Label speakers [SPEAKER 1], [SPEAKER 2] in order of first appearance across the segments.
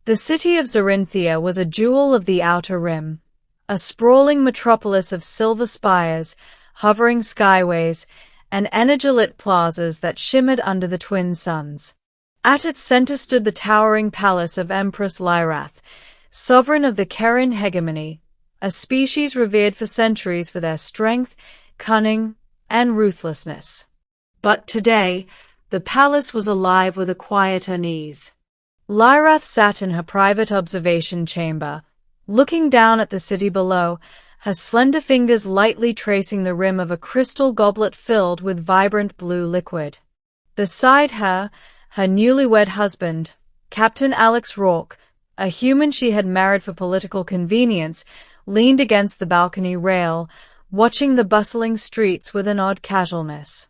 [SPEAKER 1] The city of Zorinthia was a jewel of the Outer Rim, a sprawling metropolis of silver spires, hovering skyways, and energy-lit plazas that shimmered under the twin suns. At its center stood the towering palace of Empress Lyrath, sovereign of the Karen hegemony, a species revered for centuries for their strength, cunning, and ruthlessness. But today, the palace was alive with a quiet unease. Lyrath sat in her private observation chamber, looking down at the city below, her slender fingers lightly tracing the rim of a crystal goblet filled with vibrant blue liquid. Beside her, her newlywed husband, Captain Alex Rourke, a human she had married for political convenience, leaned against the balcony rail, watching the bustling streets with an odd casualness.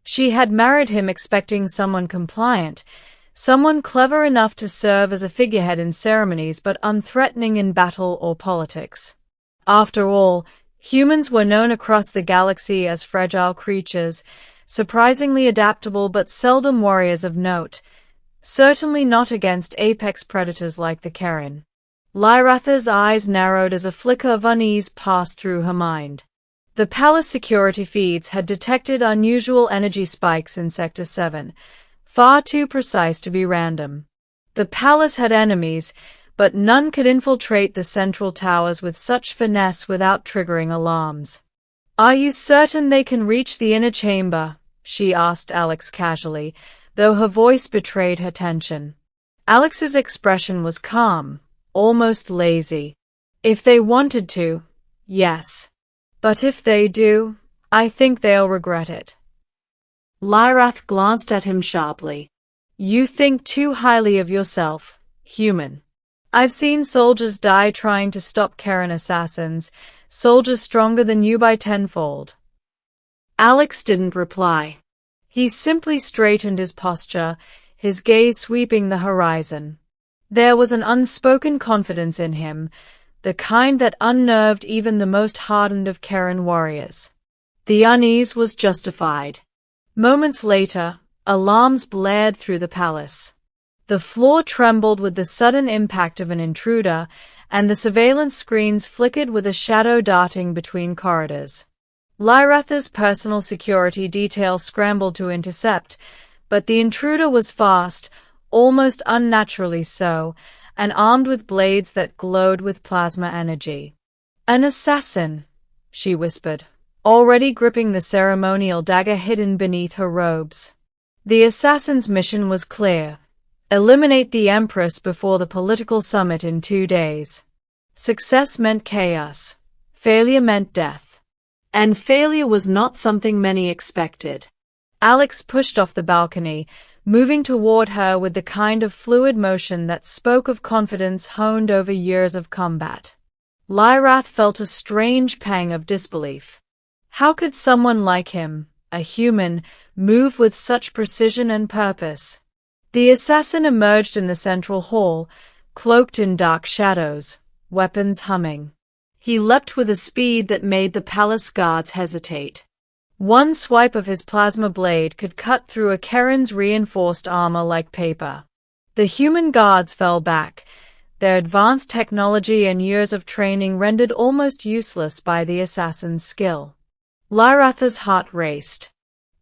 [SPEAKER 1] She had married him expecting someone compliant, someone clever enough to serve as a figurehead in ceremonies but unthreatening in battle or politics. After all, humans were known across the galaxy as fragile creatures, surprisingly adaptable but seldom warriors of note, certainly not against apex predators like the Karen. Lyrath's eyes narrowed as a flicker of unease passed through her mind. The palace security feeds had detected unusual energy spikes in Sector 7, far too precise to be random. The palace had enemies, but none could infiltrate the central towers with such finesse without triggering alarms. "Are you certain they can reach the inner chamber?" she asked Alex casually, though her voice betrayed her tension. Alex's expression was calm, almost lazy. "If they wanted to, yes. But if they do, I think they'll regret it." Lyrath glanced at him sharply. "You think too highly of yourself, human. I've seen soldiers die trying to stop Karen assassins, soldiers stronger than you by tenfold." Alex didn't reply. He simply straightened his posture, his gaze sweeping the horizon. There was an unspoken confidence in him, the kind that unnerved even the most hardened of Karen warriors. The unease was justified. Moments later, alarms blared through the palace. The floor trembled with the sudden impact of an intruder, and the surveillance screens flickered with a shadow darting between corridors. Lyrath's personal security detail scrambled to intercept, but the intruder was fast, almost unnaturally so, and armed with blades that glowed with plasma energy. "An assassin," she whispered, already gripping the ceremonial dagger hidden beneath her robes. The assassin's mission was clear: eliminate the Empress before the political summit in 2 days. Success meant chaos. Failure meant death. And failure was not something many expected. Alex pushed off the balcony, moving toward her with the kind of fluid motion that spoke of confidence honed over years of combat. Lyrath felt a strange pang of disbelief. How could someone like him, a human, move with such precision and purpose? The assassin emerged in the central hall, cloaked in dark shadows, weapons humming. He leapt with a speed that made the palace guards hesitate. One swipe of his plasma blade could cut through a Karen's reinforced armor like paper. The human guards fell back, their advanced technology and years of training rendered almost useless by the assassin's skill. Lyrath's heart raced.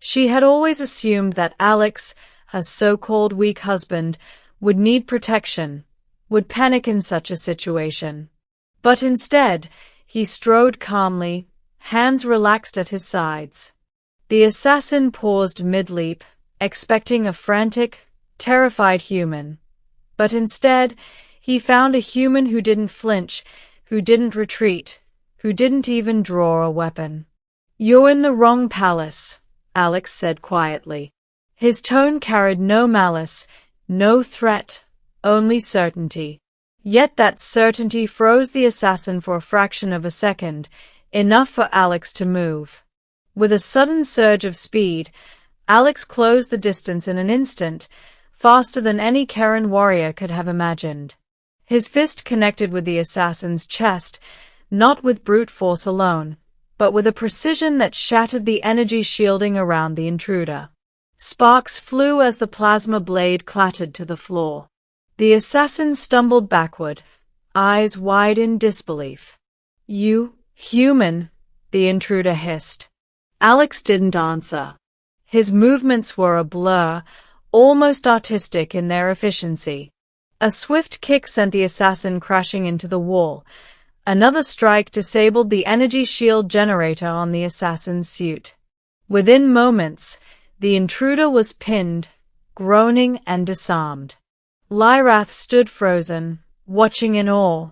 [SPEAKER 1] She had always assumed that Alex, her so-called weak husband, would need protection, would panic in such a situation. But instead, he strode calmly, hands relaxed at his sides. The assassin paused mid-leap, expecting a frantic, terrified human. But instead, he found a human who didn't flinch, who didn't retreat, who didn't even draw a weapon. "You're in the wrong palace," Alex said quietly. His tone carried no malice, no threat, only certainty. Yet that certainty froze the assassin for a fraction of a second, enough for Alex to move. With a sudden surge of speed, Alex closed the distance in an instant, faster than any Karen warrior could have imagined. His fist connected with the assassin's chest, not with brute force alone, but with a precision that shattered the energy shielding around the intruder. Sparks flew as the plasma blade clattered to the floor. The assassin stumbled backward, eyes wide in disbelief. "You, human," the intruder hissed. Alex didn't answer. His movements were a blur, almost artistic in their efficiency. A swift kick sent the assassin crashing into the wall. Another strike disabled the energy shield generator on the assassin's suit. Within moments, the intruder was pinned, groaning and disarmed. Lyrath stood frozen, watching in awe.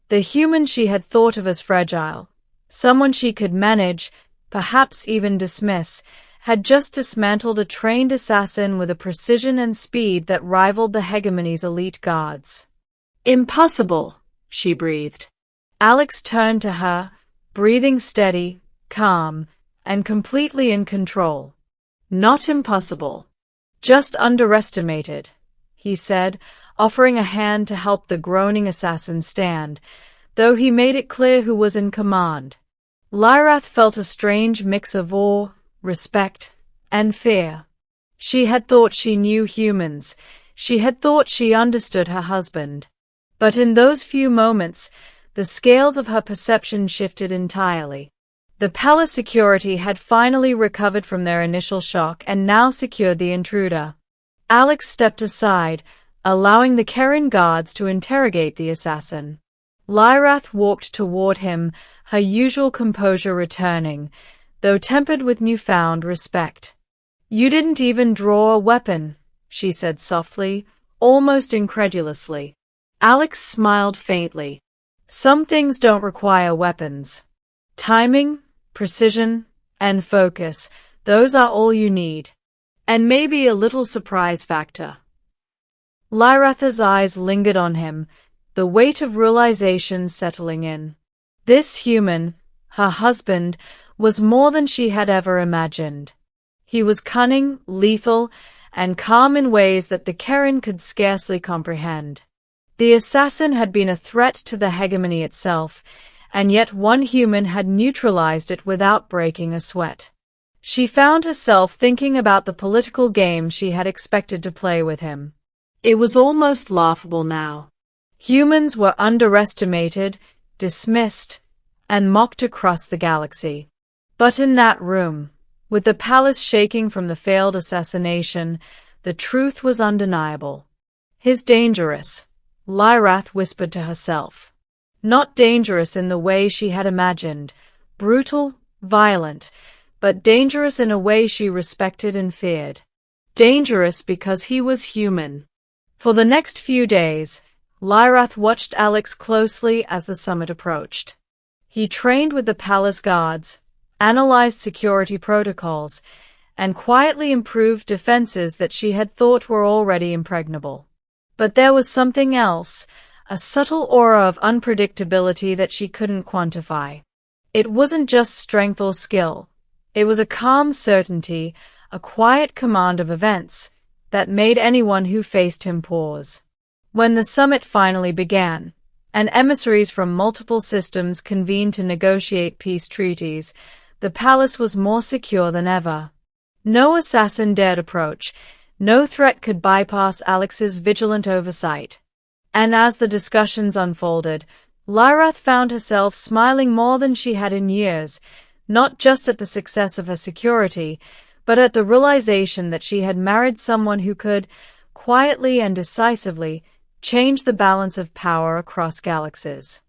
[SPEAKER 1] The human she had thought of as fragile, someone she could manage, perhaps even dismiss, had just dismantled a trained assassin with a precision and speed that rivaled the hegemony's elite guards. "Impossible," she breathed. Alex turned to her, breathing steady, calm, and completely in control. "Not impossible. Just underestimated," he said, offering a hand to help the groaning assassin stand, though he made it clear who was in command. Lyrath felt a strange mix of awe, respect, and fear. She had thought she knew humans. She had thought she understood her husband. But in those few moments, the scales of her perception shifted entirely. The palace security had finally recovered from their initial shock and now secured the intruder. Alex stepped aside, allowing the Keren guards to interrogate the assassin. Lyrath walked toward him, her usual composure returning, though tempered with newfound respect. "You didn't even draw a weapon," she said softly, almost incredulously. Alex smiled faintly. "Some things don't require weapons. Timing, precision, and focus, those are all you need. And maybe a little surprise factor." Lyrath's eyes lingered on him, the weight of realization settling in. This human, her husband, was more than she had ever imagined. He was cunning, lethal, and calm in ways that the Keren could scarcely comprehend. The assassin had been a threat to the hegemony itself, and yet one human had neutralized it without breaking a sweat. She found herself thinking about the political game she had expected to play with him. It was almost laughable now. Humans were underestimated, dismissed, and mocked across the galaxy. But in that room, with the palace shaking from the failed assassination, the truth was undeniable. "He's dangerous," Lyrath whispered to herself. Not dangerous in the way she had imagined, brutal, violent, but dangerous in a way she respected and feared. Dangerous because he was human. For the next few days, Lyrath watched Alex closely as the summit approached. He trained with the palace guards, analyzed security protocols, and quietly improved defenses that she had thought were already impregnable. But there was something else, a subtle aura of unpredictability that she couldn't quantify. It wasn't just strength or skill. It was a calm certainty, a quiet command of events, that made anyone who faced him pause. When the summit finally began, and emissaries from multiple systems convened to negotiate peace treaties, the palace was more secure than ever. No assassin dared approach, no threat could bypass Alex's vigilant oversight. And as the discussions unfolded, Lyrath found herself smiling more than she had in years, not just at the success of her security, but at the realization that she had married someone who could, quietly and decisively, change the balance of power across galaxies.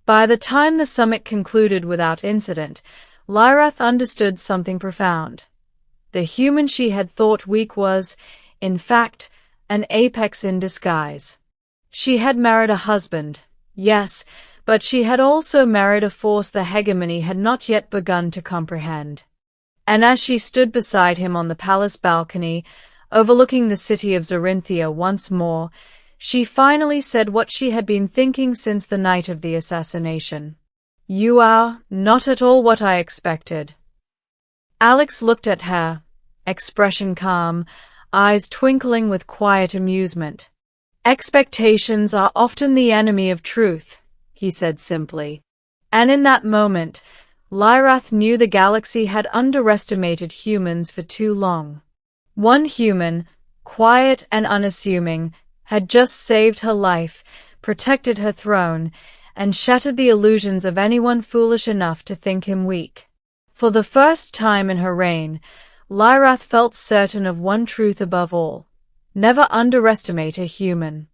[SPEAKER 1] By the time the summit concluded without incident, Lyrath understood something profound. The human she had thought weak was, in fact, an apex in disguise. She had married a husband, yes, but she had also married a force the hegemony had not yet begun to comprehend. And as she stood beside him on the palace balcony, overlooking the city of Zorinthia once more, she finally said what she had been thinking since the night of the assassination. "You are not at all what I expected." Alex looked at her, expression calm, eyes twinkling with quiet amusement. "Expectations are often the enemy of truth," he said simply. And in that moment, Lyrath knew the galaxy had underestimated humans for too long. One human, quiet and unassuming, had just saved her life, protected her throne, and shattered the illusions of anyone foolish enough to think him weak. For the first time in her reign, Lyrath felt certain of one truth above all: never underestimate a human.